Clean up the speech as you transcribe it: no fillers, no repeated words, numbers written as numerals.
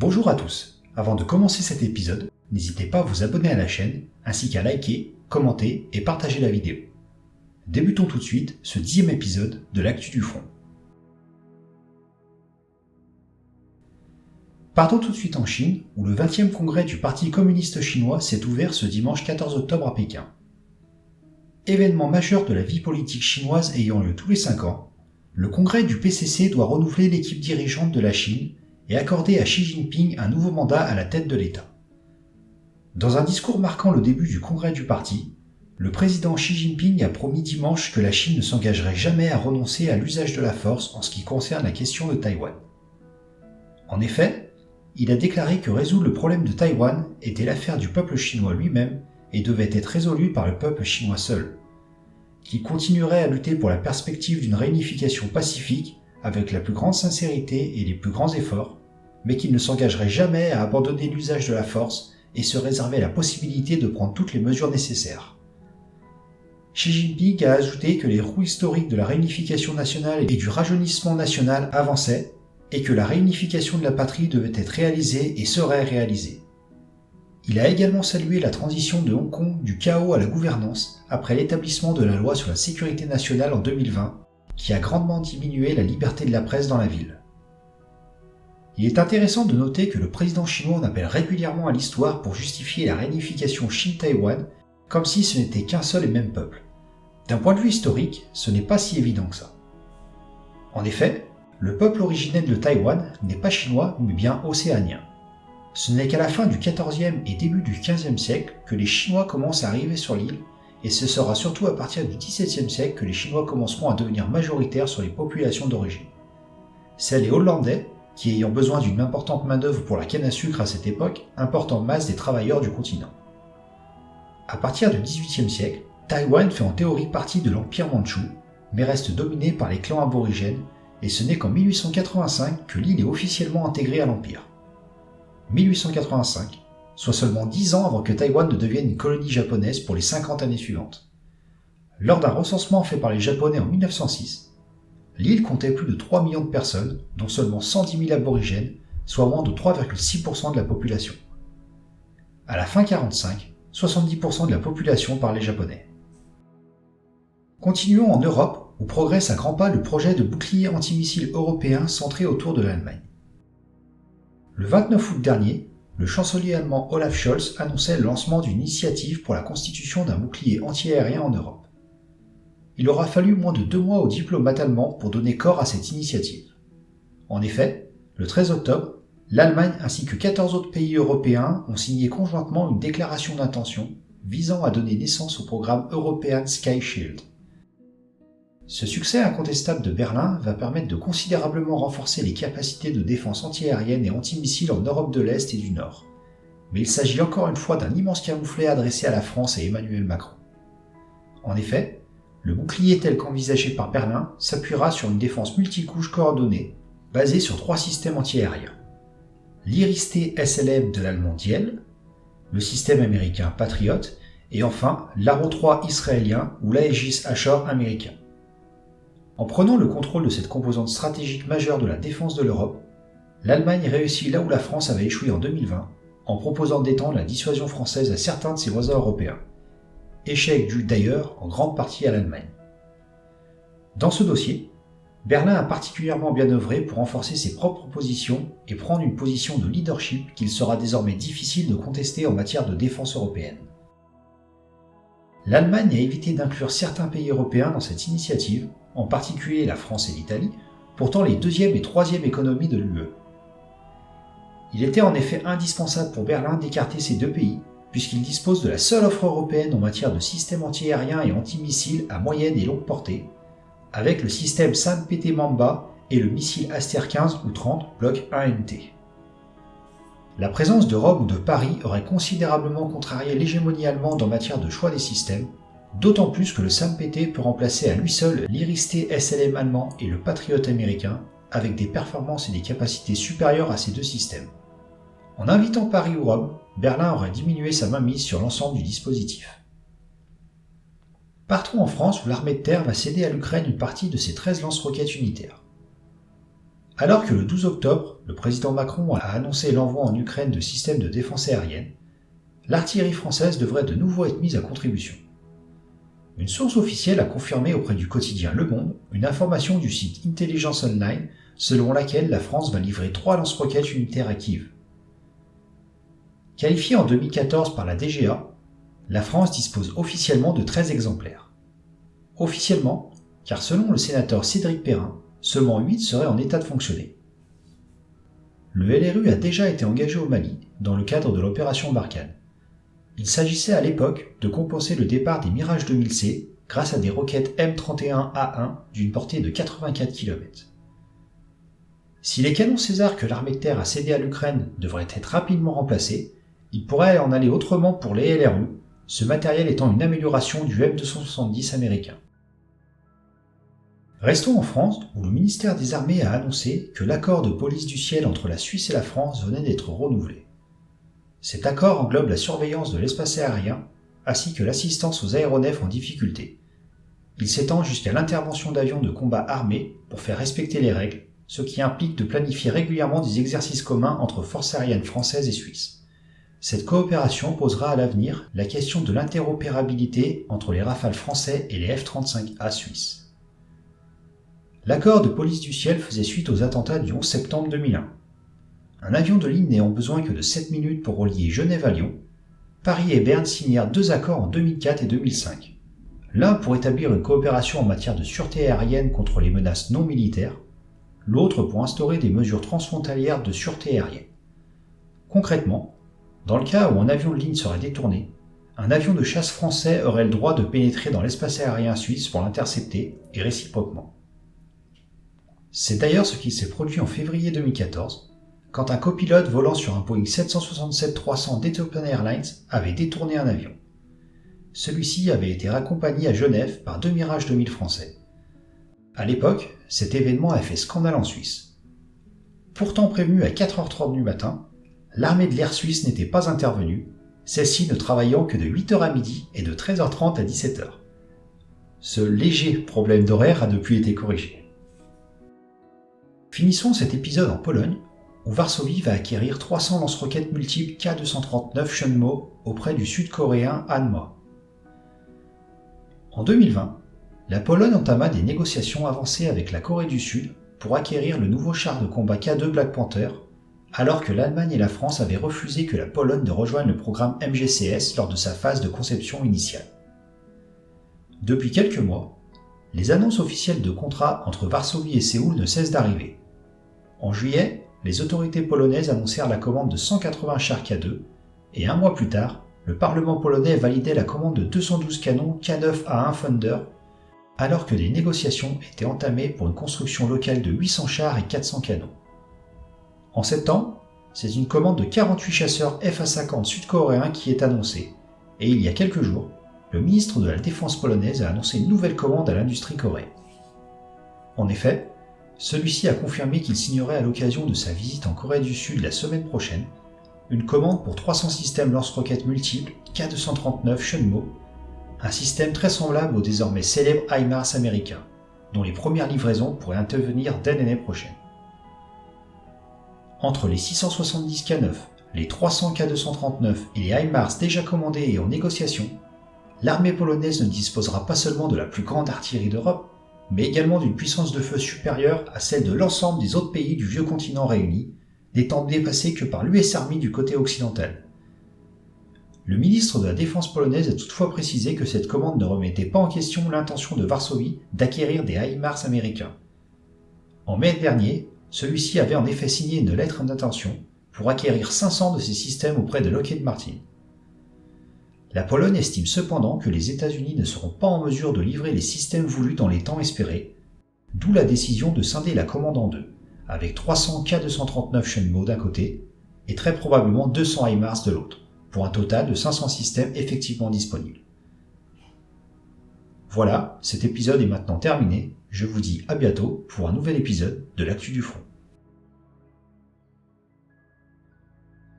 Bonjour à tous. Avant de commencer cet épisode, n'hésitez pas à vous abonner à la chaîne, ainsi qu'à liker, commenter et partager la vidéo. Débutons tout de suite ce 10e épisode de l'Actu du Front. Partons tout de suite en Chine, où le 20e congrès du Parti communiste chinois s'est ouvert ce dimanche 14 octobre à Pékin. Événement majeur de la vie politique chinoise ayant lieu tous les 5 ans, le congrès du PCC doit renouveler l'équipe dirigeante de la Chine et accorder à Xi Jinping un nouveau mandat à la tête de l'État. Dans un discours marquant le début du congrès du parti, le président Xi Jinping a promis dimanche que la Chine ne s'engagerait jamais à renoncer à l'usage de la force en ce qui concerne la question de Taïwan. En effet, il a déclaré que résoudre le problème de Taïwan était l'affaire du peuple chinois lui-même et devait être résolu par le peuple chinois seul, qu'il continuerait à lutter pour la perspective d'une réunification pacifique avec la plus grande sincérité et les plus grands efforts, mais qu'il ne s'engagerait jamais à abandonner l'usage de la force et se réservait la possibilité de prendre toutes les mesures nécessaires. Xi Jinping a ajouté que les roues historiques de la réunification nationale et du rajeunissement national avançaient et que la réunification de la patrie devait être réalisée et serait réalisée. Il a également salué la transition de Hong Kong du chaos à la gouvernance après l'établissement de la loi sur la sécurité nationale en 2020, qui a grandement diminué la liberté de la presse dans la ville. Il est intéressant de noter que le président chinois en appelle régulièrement à l'histoire pour justifier la réunification Chine-Taïwan comme si ce n'était qu'un seul et même peuple. D'un point de vue historique, ce n'est pas si évident que ça. En effet, le peuple originel de Taïwan n'est pas chinois mais bien océanien. Ce n'est qu'à la fin du XIVe et début du XVe siècle que les Chinois commencent à arriver sur l'île, et ce sera surtout à partir du XVIIe siècle que les Chinois commenceront à devenir majoritaires sur les populations d'origine. C'est les Hollandais qui, ayant besoin d'une importante main-d'œuvre pour la canne à sucre à cette époque, importent en masse des travailleurs du continent. À partir du XVIIIe siècle, Taïwan fait en théorie partie de l'Empire mandchou, mais reste dominé par les clans aborigènes, et ce n'est qu'en 1885 que l'île est officiellement intégrée à l'Empire. 1885, soit seulement 10 ans avant que Taïwan ne devienne une colonie japonaise pour les 50 années suivantes. Lors d'un recensement fait par les Japonais en 1906, l'île comptait plus de 3 millions de personnes, dont seulement 110 000 aborigènes, soit moins de 3,6% de la population. À la fin 1945, 70% de la population parlait japonais. Continuons en Europe, où progresse à grands pas le projet de bouclier antimissile européen centré autour de l'Allemagne. Le 29 août dernier, le chancelier allemand Olaf Scholz annonçait le lancement d'une initiative pour la constitution d'un bouclier antiaérien en Europe. Il aura fallu moins de 2 mois aux diplomates allemands pour donner corps à cette initiative. En effet, le 13 octobre, l'Allemagne ainsi que 14 autres pays européens ont signé conjointement une déclaration d'intention visant à donner naissance au programme European Sky Shield. Ce succès incontestable de Berlin va permettre de considérablement renforcer les capacités de défense antiaérienne et antimissiles en Europe de l'Est et du Nord. Mais il s'agit encore une fois d'un immense camouflet adressé à la France et Emmanuel Macron. En effet, le bouclier tel qu'envisagé par Berlin s'appuiera sur une défense multicouche coordonnée, basée sur 3 systèmes antiaériens. L'Iris-T SLM de l'allemand Diel, le système américain Patriot, et enfin l'Arrow 3 israélien ou l'Aegis Ashore américain. En prenant le contrôle de cette composante stratégique majeure de la défense de l'Europe, l'Allemagne réussit là où la France avait échoué en 2020, en proposant d'étendre la dissuasion française à certains de ses voisins européens. Échec dû d'ailleurs en grande partie à l'Allemagne. Dans ce dossier, Berlin a particulièrement bien œuvré pour renforcer ses propres positions et prendre une position de leadership qu'il sera désormais difficile de contester en matière de défense européenne. L'Allemagne a évité d'inclure certains pays européens dans cette initiative, en particulier la France et l'Italie, pourtant les 2e et 3e économies de l'UE. Il était en effet indispensable pour Berlin d'écarter ces 2 pays, puisqu'il dispose de la seule offre européenne en matière de systèmes antiaériens et antimissiles à moyenne et longue portée, avec le système SAM-PT Mamba et le missile Aster 15 ou 30 Bloc 1MT. La présence de Rome ou de Paris aurait considérablement contrarié l'hégémonie allemande en matière de choix des systèmes, d'autant plus que le SAM-PT peut remplacer à lui seul l'Iris-T SLM allemand et le Patriot américain, avec des performances et des capacités supérieures à ces 2 systèmes. En invitant Paris ou Rome, Berlin aurait diminué sa mainmise sur l'ensemble du dispositif. Partons en France où l'armée de terre va céder à l'Ukraine une partie de ses 13 lance-roquettes unitaires. Alors que le 12 octobre, le président Macron a annoncé l'envoi en Ukraine de systèmes de défense aérienne, l'artillerie française devrait de nouveau être mise à contribution. Une source officielle a confirmé auprès du quotidien Le Monde une information du site Intelligence Online selon laquelle la France va livrer 3 lance-roquettes unitaires à Kiev. Qualifiée en 2014 par la DGA, la France dispose officiellement de 13 exemplaires. Officiellement, car selon le sénateur Cédric Perrin, seulement 8 seraient en état de fonctionner. Le LRU a déjà été engagé au Mali dans le cadre de l'opération Barkhane. Il s'agissait à l'époque de compenser le départ des Mirage 2000C grâce à des roquettes M31A1 d'une portée de 84 km. Si les canons César que l'armée de terre a cédés à l'Ukraine devraient être rapidement remplacés, il pourrait en aller autrement pour les LRU, ce matériel étant une amélioration du M270 américain. Restons en France, où le ministère des Armées a annoncé que l'accord de police du ciel entre la Suisse et la France venait d'être renouvelé. Cet accord englobe la surveillance de l'espace aérien, ainsi que l'assistance aux aéronefs en difficulté. Il s'étend jusqu'à l'intervention d'avions de combat armés pour faire respecter les règles, ce qui implique de planifier régulièrement des exercices communs entre forces aériennes françaises et suisses. Cette coopération posera à l'avenir la question de l'interopérabilité entre les Rafales français et les F-35A suisses. L'accord de police du ciel faisait suite aux attentats du 11 septembre 2001. Un avion de ligne n'ayant besoin que de 7 minutes pour relier Genève à Lyon, Paris et Berne signèrent 2 accords en 2004 et 2005. L'un pour établir une coopération en matière de sûreté aérienne contre les menaces non militaires, l'autre pour instaurer des mesures transfrontalières de sûreté aérienne. Concrètement, dans le cas où un avion de ligne serait détourné, un avion de chasse français aurait le droit de pénétrer dans l'espace aérien suisse pour l'intercepter, et réciproquement. C'est d'ailleurs ce qui s'est produit en février 2014, quand un copilote volant sur un Boeing 767-300 d'Ethiopian Airlines avait détourné un avion. Celui-ci avait été raccompagné à Genève par 2 Mirage 2000 français. À l'époque, cet événement a fait scandale en Suisse. Pourtant prévenue à 4h30 du matin, l'armée de l'air suisse n'était pas intervenue, celle-ci ne travaillant que de 8h à midi et de 13h30 à 17h. Ce léger problème d'horaire a depuis été corrigé. Finissons cet épisode en Pologne, où Varsovie va acquérir 300 lance-roquettes multiples K239 Chunmo auprès du sud-coréen Hanwha. En 2020, la Pologne entama des négociations avancées avec la Corée du Sud pour acquérir le nouveau char de combat K2 Black Panther, alors que l'Allemagne et la France avaient refusé que la Pologne ne rejoigne le programme MGCS lors de sa phase de conception initiale. Depuis quelques mois, les annonces officielles de contrats entre Varsovie et Séoul ne cessent d'arriver. En juillet, les autorités polonaises annoncèrent la commande de 180 chars K2, et un mois plus tard, le Parlement polonais validait la commande de 212 canons K9A1 Thunder, alors que des négociations étaient entamées pour une construction locale de 800 chars et 400 canons. En septembre, c'est une commande de 48 chasseurs FA-50 sud-coréens qui est annoncée, et il y a quelques jours, le ministre de la Défense polonaise a annoncé une nouvelle commande à l'industrie coréenne. En effet, celui-ci a confirmé qu'il signerait à l'occasion de sa visite en Corée du Sud la semaine prochaine une commande pour 300 systèmes lance-roquettes multiples K239 Chunmo, un système très semblable au désormais célèbre HIMARS américain, dont les premières livraisons pourraient intervenir dès l'année prochaine. Entre les 670 K9, les 300 K239 et les HIMARS déjà commandés et en négociation, l'armée polonaise ne disposera pas seulement de la plus grande artillerie d'Europe, mais également d'une puissance de feu supérieure à celle de l'ensemble des autres pays du vieux continent réunis, n'étant dépassée que par l'US Army du côté occidental. Le ministre de la Défense polonaise a toutefois précisé que cette commande ne remettait pas en question l'intention de Varsovie d'acquérir des HIMARS américains. En mai dernier, celui-ci avait en effet signé une lettre d'intention pour acquérir 500 de ces systèmes auprès de Lockheed Martin. La Pologne estime cependant que les États-Unis ne seront pas en mesure de livrer les systèmes voulus dans les temps espérés, d'où la décision de scinder la commande en deux, avec 300 K239 Chunmo d'un côté et très probablement 200 HIMARS de l'autre, pour un total de 500 systèmes effectivement disponibles. Voilà, cet épisode est maintenant terminé, je vous dis à bientôt pour un nouvel épisode de l'Actu du Front.